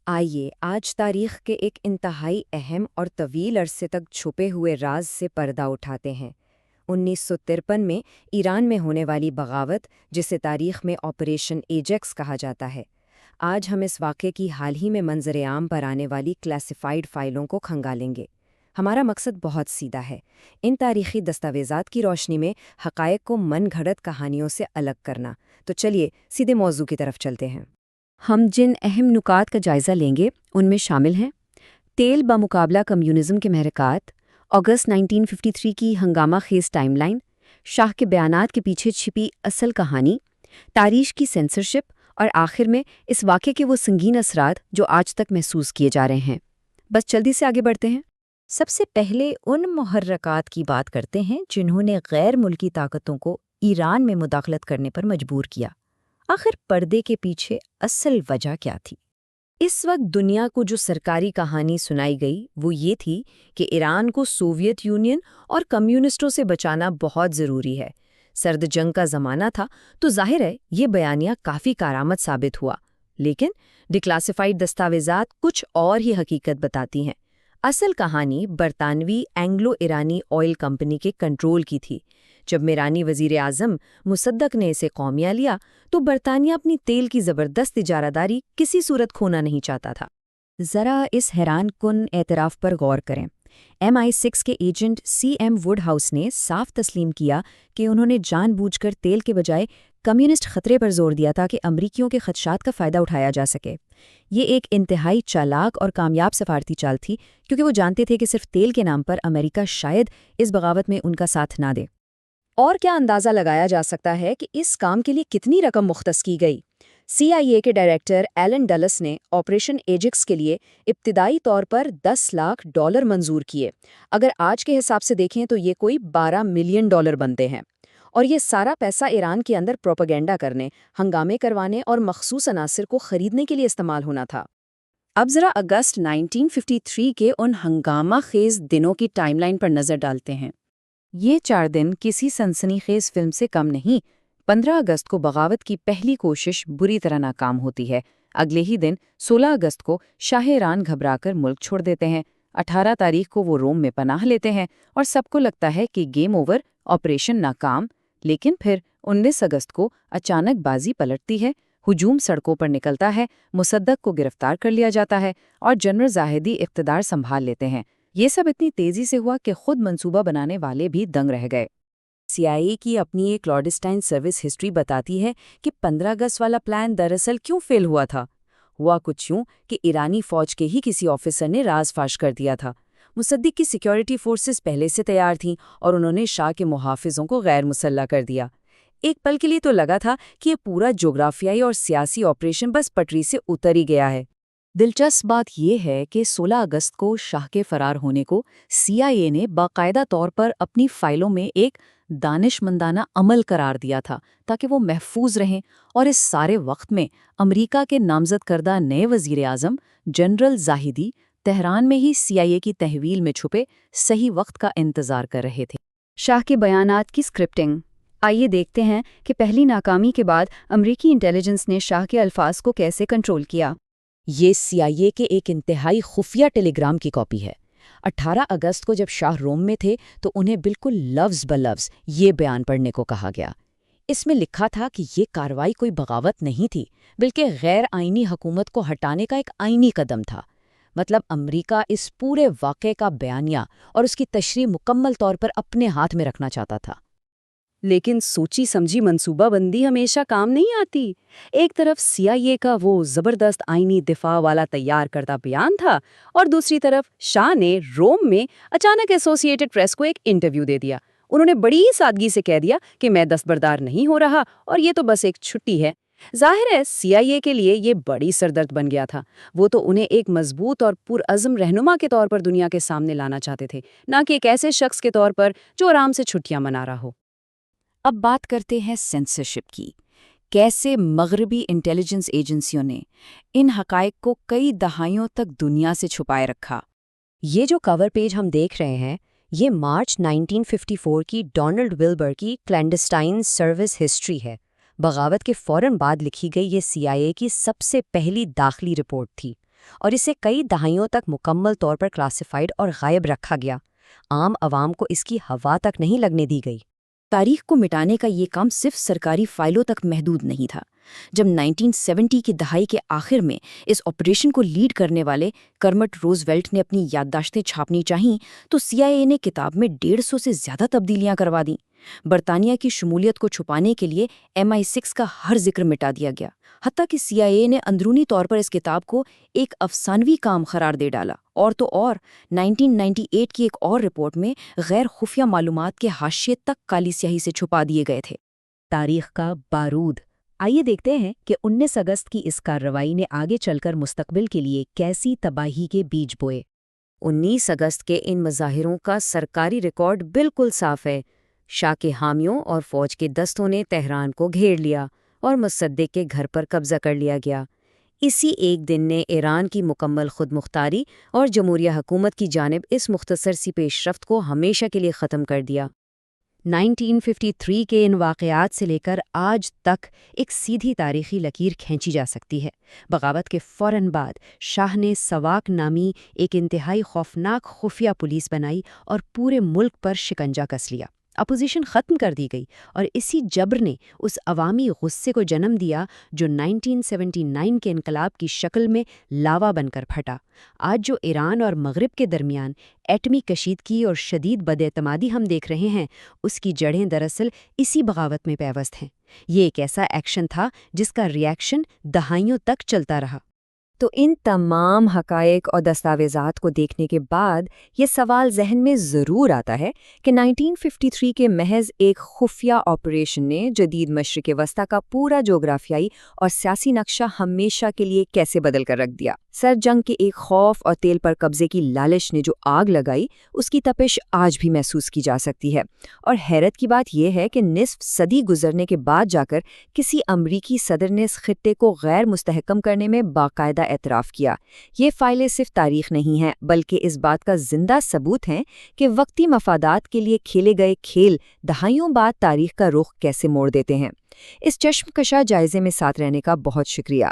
آئیے آج تاریخ کے ایک انتہائی اہم اور طویل عرصے تک چھپے ہوئے راز سے پردہ اٹھاتے ہیں۔ 1953 میں ایران میں ہونے والی بغاوت، جسے تاریخ میں آپریشن ایجیکس کہا جاتا ہے۔ آج ہم اس واقعے کی حال ہی میں منظر عام پر آنے والی کلاسیفائیڈ فائلوں کو کھنگالیں گے۔ ہمارا مقصد بہت سیدھا ہے، ان تاریخی دستاویزات کی روشنی میں حقائق کو من گھڑت کہانیوں سے الگ کرنا۔ تو چلیے سیدھے موضوع کی طرف چلتے ہیں۔ ہم جن اہم نکات کا جائزہ لیں گے ان میں شامل ہیں: تیل بمقابلہ کمیونزم کے محرکات، اگست 1953 کی ہنگامہ خیز ٹائم لائن، شاہ کے بیانات کے پیچھے چھپی اصل کہانی، تاریخ کی سینسرشپ، اور آخر میں اس واقعے کے وہ سنگین اثرات جو آج تک محسوس کیے جا رہے ہیں۔ بس جلدی سے آگے بڑھتے ہیں۔ سب سے پہلے ان محرکات کی بات کرتے ہیں جنہوں نے غیر ملکی طاقتوں کو ایران میں مداخلت کرنے پر مجبور کیا۔ آخر پردے کے پیچھے اصل وجہ کیا تھی؟ اس وقت دنیا کو جو سرکاری کہانی سنائی گئی وہ یہ تھی کہ ایران کو سوویت یونین اور کمیونسٹوں سے بچانا بہت ضروری ہے۔ سرد جنگ کا زمانہ تھا تو ظاہر ہے یہ بیانیہ کافی کارآمد ثابت ہوا، لیکن ڈیکلاسیفائیڈ دستاویزات کچھ اور ہی حقیقت بتاتی ہیں۔ اصل کہانی برطانوی اینگلو ایرانی آئل کمپنی کے کنٹرول کی تھی۔ جب میرانی وزیر اعظم مصدق نے اسے قومیہ لیا تو برطانیہ اپنی تیل کی زبردست اجارہ داری کسی صورت کھونا نہیں چاہتا تھا۔ ذرا اس حیران کن اعتراف پر غور کریں۔ MI6 کے ایجنٹ CM ووڈ ہاؤس نے صاف تسلیم کیا کہ انہوں نے جان بوجھ کر تیل کے بجائے کمیونسٹ خطرے پر زور دیا تاکہ امریکیوں کے خدشات کا فائدہ اٹھایا جا سکے۔ یہ ایک انتہائی چالاک اور کامیاب سفارتی چال تھی، کیونکہ وہ جانتے تھے کہ صرف تیل کے نام پر امریکہ شاید اس بغاوت میں ان کا ساتھ نہ دے۔ اور کیا اندازہ لگایا جا سکتا ہے کہ اس کام کے لیے کتنی رقم مختص کی گئی؟ CIA کے ڈائریکٹر ایلن ڈلس نے آپریشن ایجکس کے لیے ابتدائی طور پر $10 لاکھ منظور کیے۔ اگر آج کے حساب سے دیکھیں تو یہ کوئی $12 ملین بنتے ہیں، اور یہ سارا پیسہ ایران کے اندر پروپیگنڈا کرنے، ہنگامے کروانے اور مخصوص عناصر کو خریدنے کے لیے استعمال ہونا تھا۔ اب ذرا اگست 1953 کے ان ہنگامہ خیز دنوں کی ٹائم لائن پر نظر ڈالتے ہیں۔ یہ 4 دن کسی سنسنی خیز فلم سے کم نہیں۔ 15 اگست کو بغاوت کی پہلی کوشش بری طرح ناکام ہوتی ہے۔ اگلے ہی دن 16 اگست کو شاہ ایران گھبرا کر ملک چھوڑ دیتے ہیں۔ 18 تاریخ کو وہ روم میں پناہ لیتے ہیں اور سب کو لگتا ہے کہ گیم اوور، آپریشن ناکام۔ لیکن پھر 19 اگست کو اچانک بازی پلٹتی ہے، ہجوم سڑکوں پر نکلتا ہے، مصدق کو گرفتار کر لیا جاتا ہے اور جنرل زاہدی اقتدار سنبھال لیتے ہیں۔ یہ سب اتنی تیزی سے ہوا کہ خود منصوبہ بنانے والے بھی دنگ رہ گئے۔ CIA کی اپنی ایک کلاڈسٹائن سروس ہسٹری بتاتی ہے کہ 15 اگست والا پلان دراصل کیوں فیل ہوا تھا۔ ہوا کچھ یوں کہ ایرانی فوج کے ہی کسی آفیسر نے راز فاش کر دیا تھا۔ مصدق کی سیکیورٹی فورسز پہلے سے تیار تھیں اور انہوں نے شاہ کے محافظوں کو غیر مسلح کر دیا۔ ایک پل کے لیے تو لگا تھا کہ یہ پورا جغرافیائی اور سیاسی آپریشن بس پٹری سے اتر ہی گیا ہے۔ دلچسپ بات یہ ہے کہ 16 اگست کو شاہ کے فرار ہونے کو CIA نے باقاعدہ طور پر اپنی فائلوں میں ایک دانشمندانہ عمل قرار دیا تھا تاکہ وہ محفوظ رہیں، اور اس سارے وقت میں امریکہ کے نامزد کردہ نئے وزیر اعظم جنرل زاہدی تہران میں ہی CIA کی تحویل میں چھپے صحیح وقت کا انتظار کر رہے تھے۔ شاہ کے بیانات کی اسکرپٹنگ۔ آئیے دیکھتے ہیں کہ پہلی ناکامی کے بعد امریکی انٹیلیجنس نے شاہ کے الفاظ کو کیسے کنٹرول کیا۔ یہ CIA کے ایک انتہائی خفیہ ٹیلی گرام کی کاپی ہے۔ 18 اگست کو جب شاہ روم میں تھے تو انہیں بالکل لفظ بلفظ یہ بیان پڑھنے کو کہا گیا۔ اس میں لکھا تھا کہ یہ کارروائی کوئی بغاوت نہیں تھی، بلکہ غیر آئینی حکومت کو ہٹانے کا ایک آئینی قدم تھا۔ مطلب امریکہ اس پورے واقعے کا بیانیہ اور اس کی تشریح مکمل طور پر اپنے ہاتھ میں رکھنا چاہتا تھا۔ لیکن سوچی سمجھی منصوبہ بندی ہمیشہ کام نہیں آتی۔ ایک طرف CIA کا وہ زبردست آئینی دفاع والا تیار کردہ بیان تھا، اور دوسری طرف شاہ نے روم میں اچانک ایسوسی ایٹڈ پریس کو ایک انٹرویو دے دیا۔ انہوں نے بڑی سادگی سے کہہ دیا کہ میں دستبردار نہیں ہو رہا اور یہ تو بس ایک چھٹی ہے۔ ظاہر ہے CIA کے لیے یہ بڑی سردرد بن گیا تھا۔ وہ تو انہیں ایک مضبوط اور پرعزم رہنما کے طور پر دنیا کے سامنے لانا چاہتے تھے، نہ کہ ایک ایسے شخص کے طور پر جو آرام سے چھٹیاں منا رہا ہو۔ اب بات کرتے ہیں سینسرشپ کی۔ کیسے مغربی انٹیلیجنس ایجنسیوں نے ان حقائق کو کئی دہائیوں تک دنیا سے چھپائے رکھا۔ یہ جو کور پیج ہم دیکھ رہے ہیں، یہ مارچ 1954 کی ڈونلڈ ولبر کی کلینڈسٹائن سروس ہسٹری ہے۔ بغاوت کے فوراً بعد لکھی گئی یہ CIA کی سب سے پہلی داخلی رپورٹ تھی۔ اور اسے کئی دہائیوں تک مکمل طور پر کلاسیفائڈ اور غائب رکھا گیا۔ عام عوام کو اس کی ہوا تک نہیں لگنے دی گئی۔ تاریخ کو مٹانے کا یہ کام صرف سرکاری فائلوں تک محدود نہیں تھا۔ جب 1970 کی دہائی کے آخر میں اس آپریشن کو لیڈ کرنے والے کرمٹ روزویلٹ نے اپنی یادداشتیں چھاپنی چاہیں تو CIA نے کتاب میں 150 سے زیادہ تبدیلیاں کروا دیں۔ برطانیہ کی شمولیت کو چھپانے کے لیے MI6 کا ہر ذکر مٹا دیا گیا، حتیٰ کہ CIA نے اندرونی طور پر اس کتاب کو ایک افسانوی کام قرار دے ڈالا۔ اور تو اور 1998 کی ایک اور رپورٹ میں غیر خفیہ معلومات کے حاشیے تک کالی سیاہی سے چھپا دیے گئے تھے۔ تاریخ کا بارود۔ آئیے دیکھتے ہیں کہ 19 اگست کی اس کارروائی نے آگے چل کر مستقبل کے لیے کیسی تباہی کے بیج بوئے۔ 19 اگست کے ان مظاہروں کا سرکاری ریکارڈ بالکل صاف ہے۔ شاہ کے حامیوں اور فوج کے دستوں نے تہران کو گھیر لیا اور مصدق کے گھر پر قبضہ کر لیا گیا۔ اسی ایک دن نے ایران کی مکمل خود مختاری اور جمہوریہ حکومت کی جانب اس مختصر سی پیش رفت کو ہمیشہ کے لیے ختم کر دیا۔ 1953 کے ان واقعات سے لے کر آج تک ایک سیدھی تاریخی لکیر کھینچی جا سکتی ہے۔ بغاوت کے فوراً بعد شاہ نے سواک نامی ایک انتہائی خوفناک خفیہ پولیس بنائی اور پورے ملک پر شکنجہ کس لیا۔ اپوزیشن ختم کر دی گئی اور اسی جبر نے اس عوامی غصے کو جنم دیا جو 1979 کے انقلاب کی شکل میں لاوا بن کر پھٹا۔ آج جو ایران اور مغرب کے درمیان ایٹمی کشیدگی اور شدید بداعتمادی ہم دیکھ رہے ہیں، اس کی جڑیں دراصل اسی بغاوت میں پیوست ہیں۔ یہ ایک ایسا ایکشن تھا جس کا ریاکشن دہائیوں تک چلتا رہا۔ تو ان تمام حقائق اور دستاویزات کو دیکھنے کے بعد یہ سوال ذہن میں ضرور آتا ہے کہ 1953 کے محض ایک خفیہ آپریشن نے جدید مشرق وسطیٰ کا پورا جغرافیائی اور سیاسی نقشہ ہمیشہ کے لیے کیسے بدل کر رکھ دیا۔ سر جنگ کے ایک خوف اور تیل پر قبضے کی لالچ نے جو آگ لگائی، اس کی تپش آج بھی محسوس کی جا سکتی ہے۔ اور حیرت کی بات یہ ہے کہ نصف صدی گزرنے کے بعد جا کر کسی امریکی صدر نے اس خطے کو غیر مستحکم کرنے میں باقاعدہ اعتراف کیا۔ یہ فائلیں صرف تاریخ نہیں ہیں بلکہ اس بات کا زندہ ثبوت ہیں کہ وقتی مفادات کے لیے کھیلے گئے کھیل دہائیوں بعد تاریخ کا رخ کیسے موڑ دیتے ہیں۔ اس چشم کشا جائزے میں ساتھ رہنے کا بہت شکریہ۔